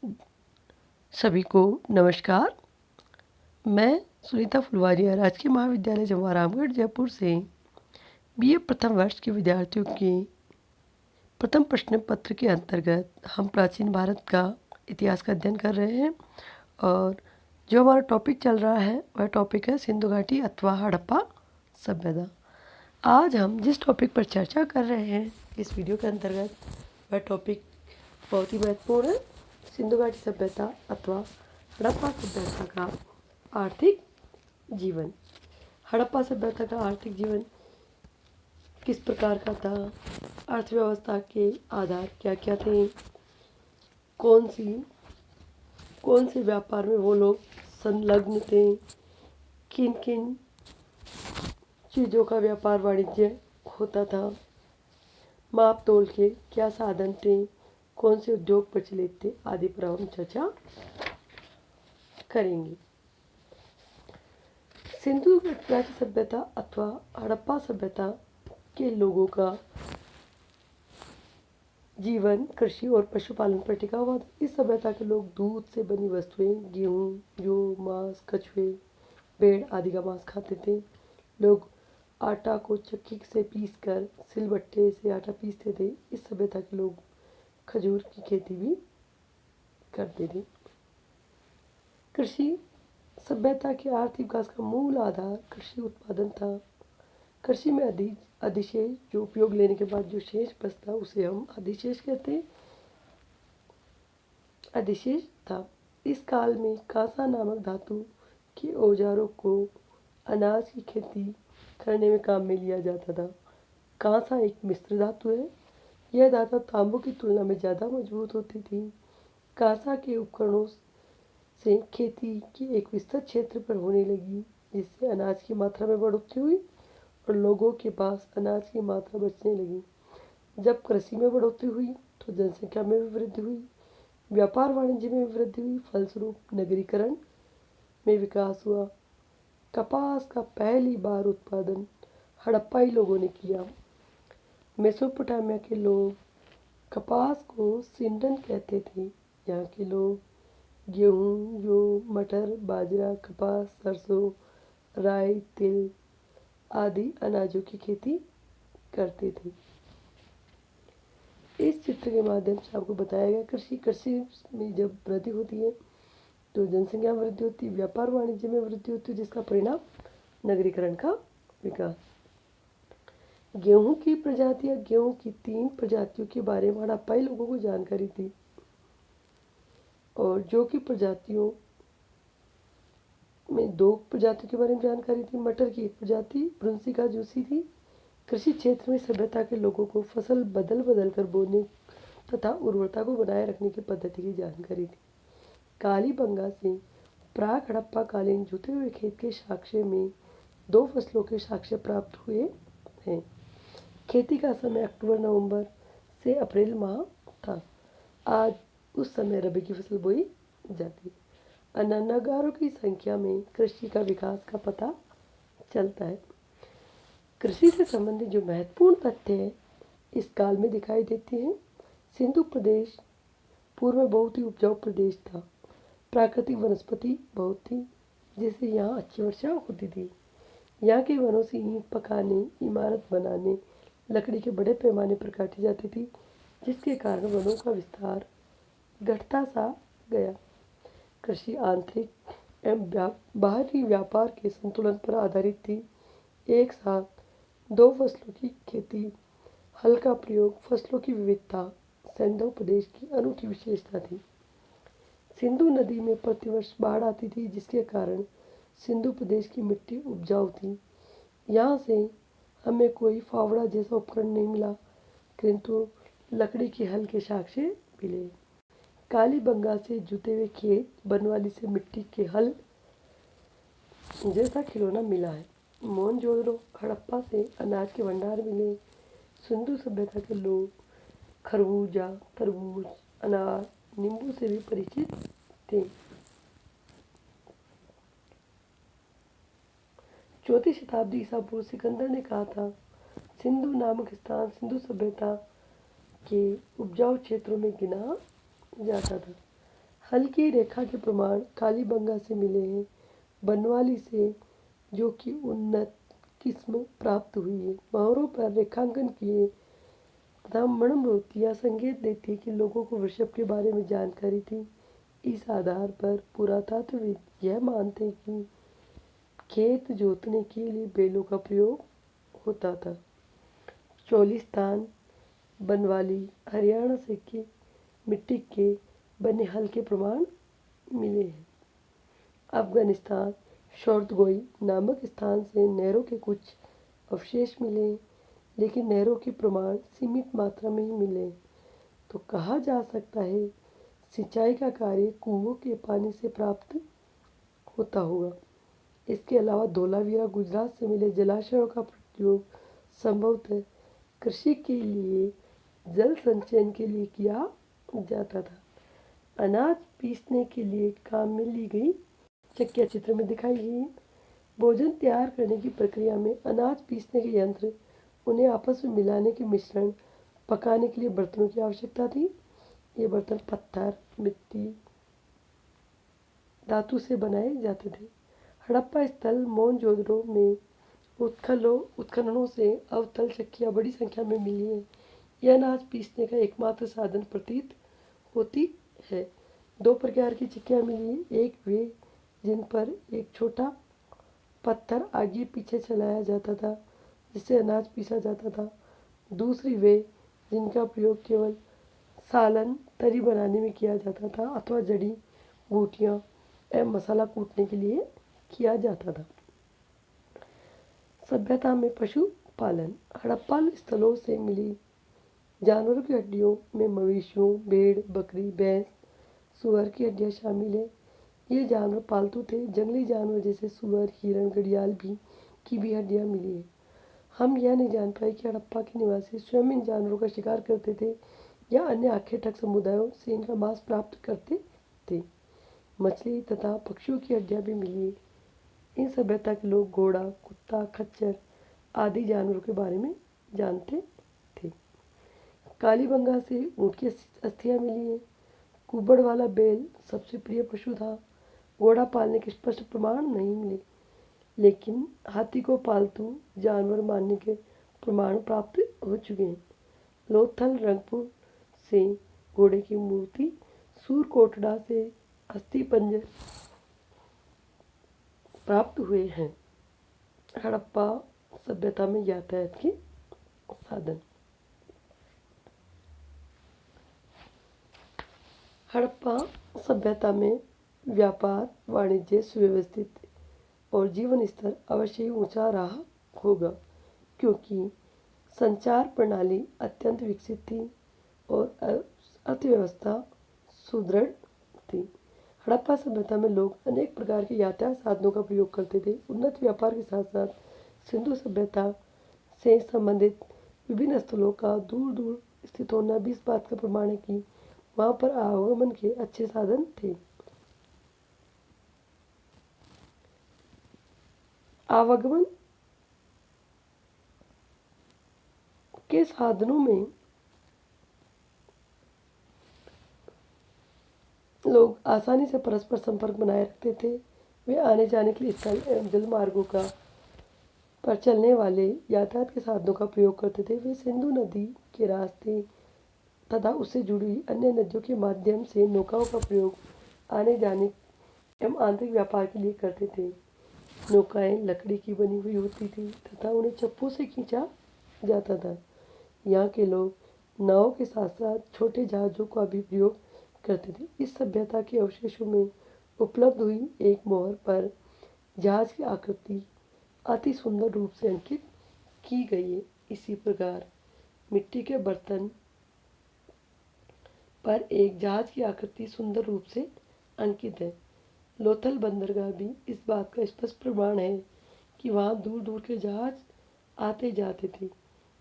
सभी को नमस्कार। मैं सुनीता फुलवारिया राजकीय महाविद्यालय जमुआ रामगढ़ जयपुर से बीए प्रथम वर्ष के विद्यार्थियों के प्रथम प्रश्न पत्र के अंतर्गत हम प्राचीन भारत का इतिहास का अध्ययन कर रहे हैं और जो हमारा टॉपिक चल रहा है वह टॉपिक है सिंधु घाटी अथवा हड़प्पा सभ्यता। आज हम जिस टॉपिक पर चर्चा कर रहे हैं इस वीडियो के अंतर्गत वह टॉपिक बहुत ही महत्वपूर्ण है। सिंधु घाटी सभ्यता अथवा हड़प्पा सभ्यता का आर्थिक जीवन। हड़प्पा सभ्यता का आर्थिक जीवन किस प्रकार का था, अर्थव्यवस्था के आधार क्या क्या थे, कौन से व्यापार में वो लोग संलग्न थे, किन किन चीज़ों का व्यापार वाणिज्य होता था, माप तोल के क्या साधन थे, कौन से उद्योग प्रचलित थे आदि पर हम चर्चा करेंगे। सिंधु घाटी सभ्यता अथवा हड़प्पा सभ्यता के लोगों का जीवन कृषि और पशुपालन पर टिका हुआ था। इस सभ्यता के लोग दूध से बनी वस्तुएं, गेहूँ, जौ, मांस, कछुए, भेड़ आदि का मांस खाते थे। लोग आटा को चक्की से पीसकर सिलबट्टे से आटा पीसते थे। इस सभ्यता के लोग खजूर की खेती भी करते थे। कृषि सभ्यता के आर्थिक विकास का मूल आधार कृषि उत्पादन था। कृषि में अधिशेष जो उपयोग लेने के बाद जो शेष बचता उसे हम अधिशेष कहते हैं। अधिशेष था। इस काल में कांसा नामक धातु के औजारों को अनाज की खेती करने में काम में लिया जाता था। कांसा एक मिश्र धातु है। यह धातु तांबू की तुलना में ज़्यादा मजबूत होती थी। कांसा के उपकरणों से खेती की एक विस्तृत क्षेत्र पर होने लगी, जिससे अनाज की मात्रा में बढ़ोतरी हुई और लोगों के पास अनाज की मात्रा बचने लगी। जब कृषि में बढ़ोतरी हुई तो जनसंख्या में भी वृद्धि हुई, व्यापार वाणिज्य में भी वृद्धि हुई। फलस्वरूप नगरीकरण में विकास हुआ। कपास का पहली बार उत्पादन हड़प्पाई लोगों ने किया। मेसोपोटामिया के लोग कपास को सिंडन कहते थे। यहाँ के लोग गेहूँ, जौ, मटर, बाजरा, कपास, सरसों, राई, तिल आदि अनाजों की खेती करते थे। इस चित्र के माध्यम से आपको बताया गया कृषि में जब वृद्धि होती है तो जनसंख्या में वृद्धि होती है, व्यापार वाणिज्य में वृद्धि होती है, जिसका परिणाम नगरीकरण का विकास। गेहूं की प्रजातियां, गेहूं की 3 प्रजातियों के बारे में हड़प्पाई लोगों को जानकारी थी और जो कि प्रजातियों में 2 प्रजातियों के बारे में जानकारी थी। मटर की एक प्रजाति ब्रुनसिका जूसी थी। कृषि क्षेत्र में सभ्यता के लोगों को फसल बदल बदल कर बोने तथा उर्वरता को बनाए रखने की पद्धति की जानकारी थी। कालीबंगा से प्राक हड़प्पा कालीन जुते हुए खेत के साक्ष्य में 2 फसलों के साक्ष्य प्राप्त हुए हैं। खेती का समय अक्टूबर नवंबर से अप्रैल माह था। आज उस समय रबी की फसल बोई जाती है। अन्नगारों की संख्या में कृषि का विकास का पता चलता है। कृषि से संबंधित जो महत्वपूर्ण तथ्य है इस काल में दिखाई देते हैं। सिंधु प्रदेश पूर्व में बहुत ही उपजाऊ प्रदेश था। प्राकृतिक वनस्पति बहुत थी, जिससे यहाँ अच्छी वर्षा होती थी। यहाँ के वनों से ईंट पकाने, इमारत बनाने, लकड़ी के बड़े पैमाने पर काटी जाती थी, जिसके कारण वनों का विस्तार घटता सा गया। कृषि आंतरिक एवं बाहरी व्यापार के संतुलन पर आधारित थी। एक साथ 2 फसलों की खेती, हल का प्रयोग, फसलों की विविधता सिंधु प्रदेश की अनूठी विशेषता थी। सिंधु नदी में प्रतिवर्ष बाढ़ आती थी, जिसके कारण सिंधु प्रदेश की मिट्टी उपजाऊ थी। यहाँ से हमें कोई फावड़ा जैसा उपकरण नहीं मिला, किंतु लकड़ी के हल के साक्ष्य मिले। कालीबंगा से जुते हुए खेत, बनवाली से मिट्टी के हल जैसा खिलौना मिला है। मोहनजोदड़ो हड़प्पा से अनाज के भंडार मिले। सिंधु सभ्यता के लोग खरबूजा, तरबूज, अनार, नींबू से भी परिचित थे। 4वीं शताब्दी ईसा पूर्व सिकंदर ने कहा था, सिंधु नामक स्थान सिंधु सभ्यता के उपजाऊ क्षेत्रों में गिना जाता था। हल्की रेखा के प्रमाण कालीबंगा से मिले हैं, बनवाली से, जो कि उन्नत किस्म प्राप्त हुई है। मोहरों पर रेखांकन किए तथा मणिमूर्तियाँ संकेत देती कि लोगों को वृषभ के बारे में जानकारी थी। इस आधार पर पुरातत्वविद यह मानते हैं कि खेत जोतने के लिए बैलों का प्रयोग होता था। चोलिस्तान, बनवाली, हरियाणा से के मिट्टी के बने हल के प्रमाण मिले हैं। अफगानिस्तान शोर्तगोई नामक स्थान से नहरों के कुछ अवशेष मिले हैं, लेकिन नहरों के प्रमाण सीमित मात्रा में ही मिले हैं। तो कहा जा सकता है सिंचाई का कार्य कुओं के पानी से प्राप्त होता होगा। इसके अलावा धोलावीरा गुजरात से मिले जलाशयों का प्रयोग संभवतः कृषि के लिए जल संचयन के लिए किया जाता था। अनाज पीसने के लिए काम में ली गई चक्कियाँ चित्र में दिखाई गई है। भोजन तैयार करने की प्रक्रिया में अनाज पीसने के यंत्र, उन्हें आपस में मिलाने के मिश्रण, पकाने के लिए बर्तनों की आवश्यकता थी। ये बर्तन पत्थर, मिट्टी, धातु से बनाए जाते थे। हड़प्पा स्थल मोहनजोदड़ो में उत्खननों से अवतल चक्कियाँ बड़ी संख्या में मिली हैं। यह अनाज पीसने का एकमात्र साधन प्रतीत होती है। दो प्रकार की चक्कियाँ मिली हैं। एक वे जिन पर एक छोटा पत्थर आगे पीछे चलाया जाता था, जिससे अनाज पीसा जाता था। दूसरी वे जिनका प्रयोग केवल सालन तरी बनाने में किया जाता था अथवा जड़ी बूटियाँ एवं मसाला कूटने के लिए किया जाता था। सभ्यता में पशु पालन। हड़प्पा स्थलों से मिली जानवरों की हड्डियों में मवेशियों, भेड़, बकरी, भैंस, सुअर की हड्डियाँ शामिल हैं। ये जानवर पालतू थे। जंगली जानवर जैसे सुअर, हिरण, घड़ियाल की भी हड्डियाँ मिली हैं। हम यह नहीं जान पाए कि हड़प्पा के निवासी स्वयं इन जानवरों का शिकार करते थे या अन्य आखेटक समुदायों से इनका मांस प्राप्त करते थे। मछली तथा पक्षियों की हड्डियाँ भी मिली हैं। इन सभ्यता के लोग घोड़ा, कुत्ता, खच्चर आदि जानवरों के बारे में जानते थे। कालीबंगा से ऊँट की अस्थियाँ मिली हैं। कुबड़ वाला बैल सबसे प्रिय पशु था। घोड़ा पालने के स्पष्ट प्रमाण नहीं मिले, लेकिन हाथी को पालतू जानवर मानने के प्रमाण प्राप्त हो चुके हैं। लोथल रंगपुर से घोड़े की मूर्ति, सूरकोटड़ा से अस्थिपंजर प्राप्त हुए हैं। हड़प्पा सभ्यता में यातायात के साधन। हड़प्पा सभ्यता में व्यापार वाणिज्य सुव्यवस्थित और जीवन स्तर अवश्य ही ऊंचा रहा होगा, क्योंकि संचार प्रणाली अत्यंत विकसित थी और अर्थव्यवस्था सुदृढ़ थी। हड़प्पा सभ्यता में लोग अनेक प्रकार के यातायात साधनों का प्रयोग करते थे। उन्नत व्यापार के साथ साथ सिंधु सभ्यता से संबंधित विभिन्न स्थलों का दूर दूर स्थित होना भी इस बात का प्रमाण है कि वहाँ पर आवागमन के अच्छे साधन थे। आवागमन के साधनों में लोग आसानी से परस्पर संपर्क बनाए रखते थे। वे आने जाने के लिए स्थल एवं जल मार्गों पर चलने वाले यातायात के साधनों का प्रयोग करते थे। वे सिंधु नदी के रास्ते तथा उससे जुड़ी अन्य नदियों के माध्यम से नौकाओं का प्रयोग आने जाने एवं आंतरिक व्यापार के लिए करते थे। नौकाएं लकड़ी की बनी हुई होती थी तथा उन्हें चप्पू से खींचा जाता था। यहाँ के लोग नावों के साथ साथ छोटे जहाज़ों का भी प्रयोग करते थे। इस सभ्यता के अवशेषों में उपलब्ध हुई एक मोहर पर जहाज की आकृति अति सुंदर रूप से अंकित की गई है। इसी प्रकार मिट्टी के बर्तन पर एक जहाज की आकृति सुंदर रूप से अंकित है। लोथल बंदरगाह भी इस बात का स्पष्ट प्रमाण है कि वहाँ दूर दूर के जहाज आते जाते थे।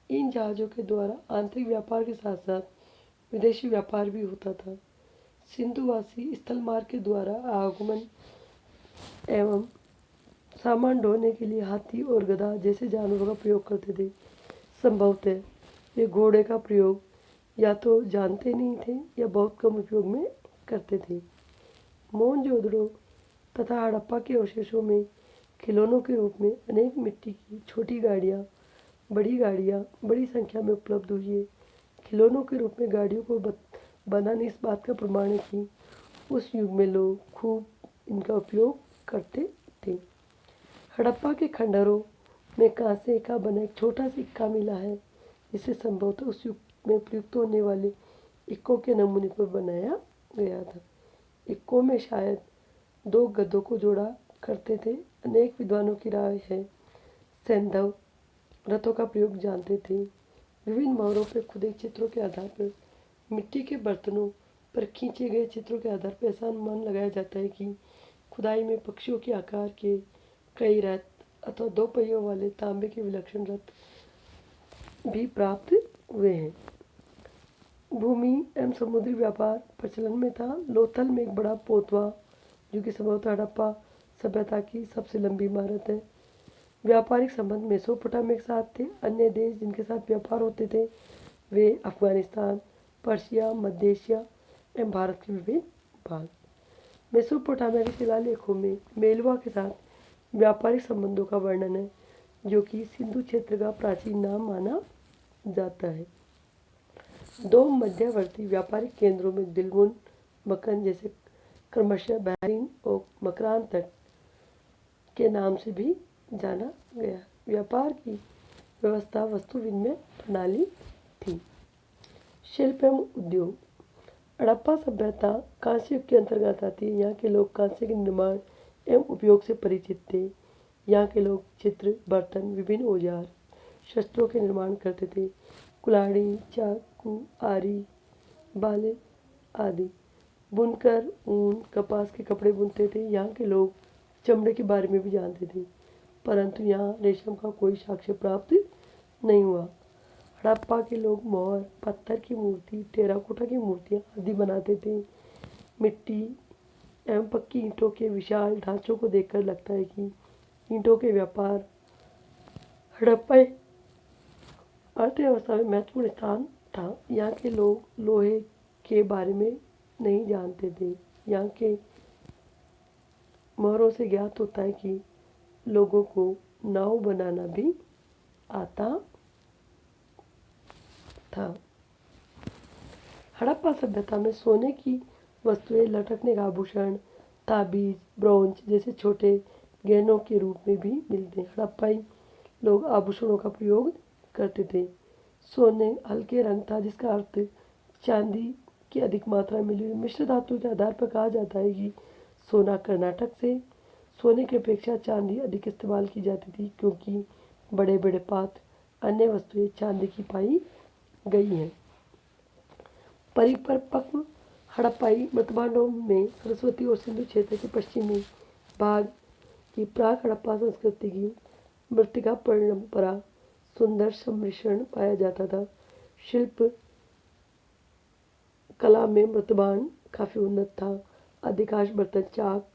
इन जहाज़ों के द्वारा आंतरिक व्यापार के साथ साथ विदेशी व्यापार भी होता था। सिंधुवासी स्थल मार्ग के द्वारा आवागमन एवं सामान ढोने के लिए हाथी और गधा जैसे जानवरों का प्रयोग करते थे। संभवतः वे घोड़े का प्रयोग या तो जानते नहीं थे या बहुत कम उपयोग में करते थे। मोहनजोदड़ो तथा हड़प्पा के अवशेषों में खिलौनों के रूप में अनेक मिट्टी की छोटी गाड़ियाँ बड़ी संख्या में उपलब्ध हुई है। खिलौनों के रूप में गाड़ियों को बनाने इस बात का प्रमाण है कि उस युग में लोग खूब इनका उपयोग करते थे। हड़प्पा के खंडहरों में कांसे का बना एक छोटा सिक्का मिला है, जिसे संभवतः उस युग में प्रयुक्त होने वाले इक्कों के नमूने पर बनाया गया था। इक्कों में शायद 2 गधों को जोड़ा करते थे। अनेक विद्वानों की राय है सैंधव रथों का प्रयोग जानते थे। विभिन्न मोहरों पर खुदे चित्रों के आधार पर मिट्टी के बर्तनों पर खींचे गए चित्रों के आधार पर ऐसा अनुमान लगाया जाता है कि खुदाई में पक्षियों के आकार के कई रथ अथवा 2 पहियों वाले तांबे के विलक्षण रथ भी प्राप्त हुए हैं। भूमि एवं समुद्री व्यापार प्रचलन में था। लोथल में एक बड़ा पोतवा, जो कि संभवतः हड़प्पा सभ्यता की सबसे लंबी इमारत है। व्यापारिक संबंध मेसोपोटामिया के साथ थे। अन्य देश जिनके साथ व्यापार होते थे वे अफगानिस्तान, पर्शिया, मध्य एशिया एवं भारत के विभिन्न भाग। मेसोपोटामिया के शिलालेखों में मेलवा के साथ व्यापारिक संबंधों का वर्णन है, जो कि सिंधु क्षेत्र का प्राचीन नाम माना जाता है। 2 मध्यवर्ती व्यापारिक केंद्रों में दिलमुन, मकन जैसे क्रमशः बहरीन और मकरान तट के नाम से भी जाना गया। व्यापार की व्यवस्था वस्तु विनिमय प्रणाली थी। शिल्प एवं उद्योग। हड़प्पा सभ्यता कांस्य युग के अंतर्गत आती है। यहाँ के लोग कांस्य के निर्माण एवं उपयोग से परिचित थे। यहाँ के लोग चित्र, बर्तन, विभिन्न औजार, शस्त्रों के निर्माण करते थे। कुल्हाड़ी, चाकू, आरी, बाले आदि बुनकर ऊन, कपास के कपड़े बुनते थे। यहाँ के लोग चमड़े के बारे में भी जानते थे, परंतु यहाँ रेशम का कोई साक्ष्य प्राप्त नहीं हुआ। हड़प्पा के लोग मोहर, पत्थर की मूर्ति, टेराकोटा की मूर्तियाँ आदि बनाते थे। मिट्टी एवं पक्की ईंटों के विशाल ढांचों को देखकर लगता है कि ईंटों के व्यापार हड़प्पा अर्थव्यवस्था में महत्वपूर्ण स्थान था। यहाँ के लोग लोहे के बारे में नहीं जानते थे। यहाँ के मोहरों से ज्ञात होता है कि लोगों को नाव बनाना भी आता था। हड़प्पा सभ्यता में सोने की वस्तुएं, लटकने का आभूषण, ताबीज, ब्रोंज जैसे छोटे गहनों के रूप में भी मिलते हैं। हड़प्पाई लोग आभूषणों का प्रयोग करते थे। सोने हल्के रंग था, जिसका अर्थ चांदी की अधिक मात्रा मिली। मिश्र धातु के आधार पर कहा जाता है कि सोना कर्नाटक से सोने की अपेक्षा चांदी अधिक इस्तेमाल की जाती थी, क्योंकि बड़े बड़े पात्र, अन्य वस्तुएं चांदी की पाई गई हैं। परिपक्व हड़प्पाई मृतभांडों में सरस्वती और सिंधु क्षेत्र के पश्चिमी भाग की प्राक हड़प्पा संस्कृति की मृतिका परंपरा सुंदर सम्मिश्रण पाया जाता था। शिल्प कला में मृतभांड काफ़ी उन्नत था। अधिकांश बर्तन चाक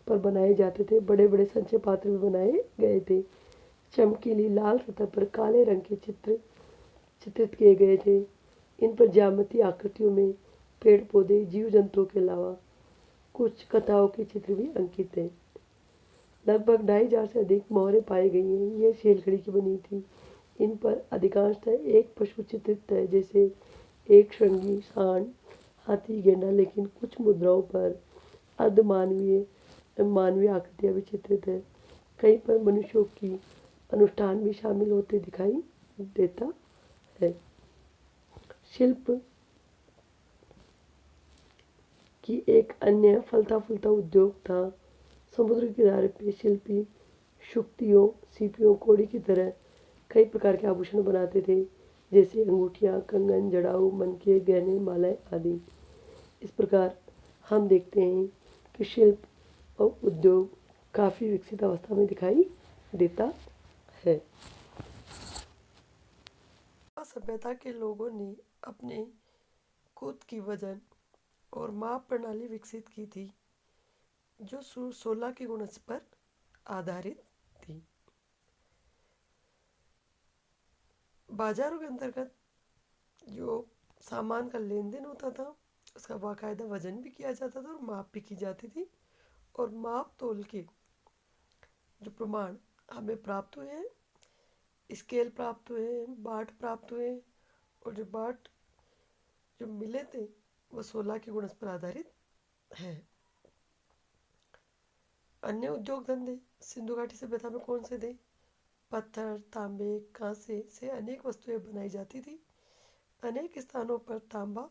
पर बनाए जाते थे। बड़े बड़े संचय पात्र भी बनाए गए थे। चमकीली लाल सतह पर काले रंग के चित्र चित्रित किए गए थे। इन पर ज्यामितीय आकृतियों में पेड़ पौधे, जीव जंतुओं के अलावा कुछ कथाओं के चित्र भी अंकित हैं। लगभग 2500 से अधिक मोहरें पाई गई हैं। ये शेलखड़ी की बनी थी। इन पर अधिकांशतः एक पशु चित्रित है, जैसे एक श्रृंगी, सांड, हाथी, गेंडा, लेकिन कुछ मुद्राओं पर अर्धमानवीय मानवीय आकृतियाँ भी चित्रित है। कहीं पर मनुष्यों की अनुष्ठान भी शामिल होते दिखाई देता है। शिल्प की एक अन्य फलता फूलता उद्योग था। समुद्र के किनारे पे शिल्पी शुक्तियों, सीपियों, कोड़ी की तरह कई प्रकार के आभूषण बनाते थे, जैसे अंगूठियाँ, कंगन, जड़ाऊ, मनके, गहने, मालाएं आदि। इस प्रकार हम देखते हैं कि शिल्प और उद्योग काफ़ी विकसित अवस्था में दिखाई देता है। सभ्यता के लोगों ने अपने खुद की वजन और माप प्रणाली विकसित की थी, जो 16 के गुणज पर आधारित थी। बाजारों के अंतर्गत जो सामान का लेन देन होता था, उसका बाकायदा वजन भी किया जाता था और माप भी की जाती थी। और माप तोल के जो प्रमाण हमें प्राप्त हुए हैं, स्केल प्राप्त हुए हैं, बाट प्राप्त हुए हैं, और जो बाट जो मिले थे वो 16 के गुणज पर आधारित है। अन्य उद्योग धंधे सिंधु घाटी सभ्यता में कौन से थे? पत्थर, तांबे, कांसे से अनेक वस्तुएं बनाई जाती थी। अनेक स्थानों पर तांबा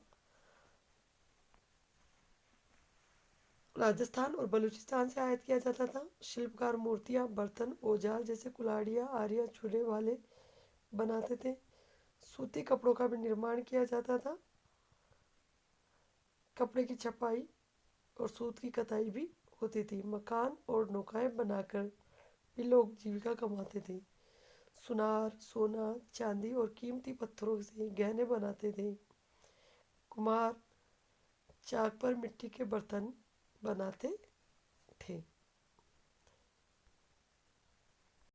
राजस्थान और बलूचिस्तान से आयात किया जाता था। शिल्पकार मूर्तियां, बर्तन, औजार जैसे कुल्हाड़ियां, आरियां, चूल्हे वाले बनाते थे। सूती कपड़ों का भी निर्माण किया जाता था। कपड़े की छपाई और सूत की कताई भी होती थी। मकान और नौकाएं बनाकर भी लोग जीविका कमाते थे। सुनार, सोना, चांदी और कीमती पत्थरों से गहने बनाते थे। कुम्हार चाक पर मिट्टी के बर्तन बनाते थे।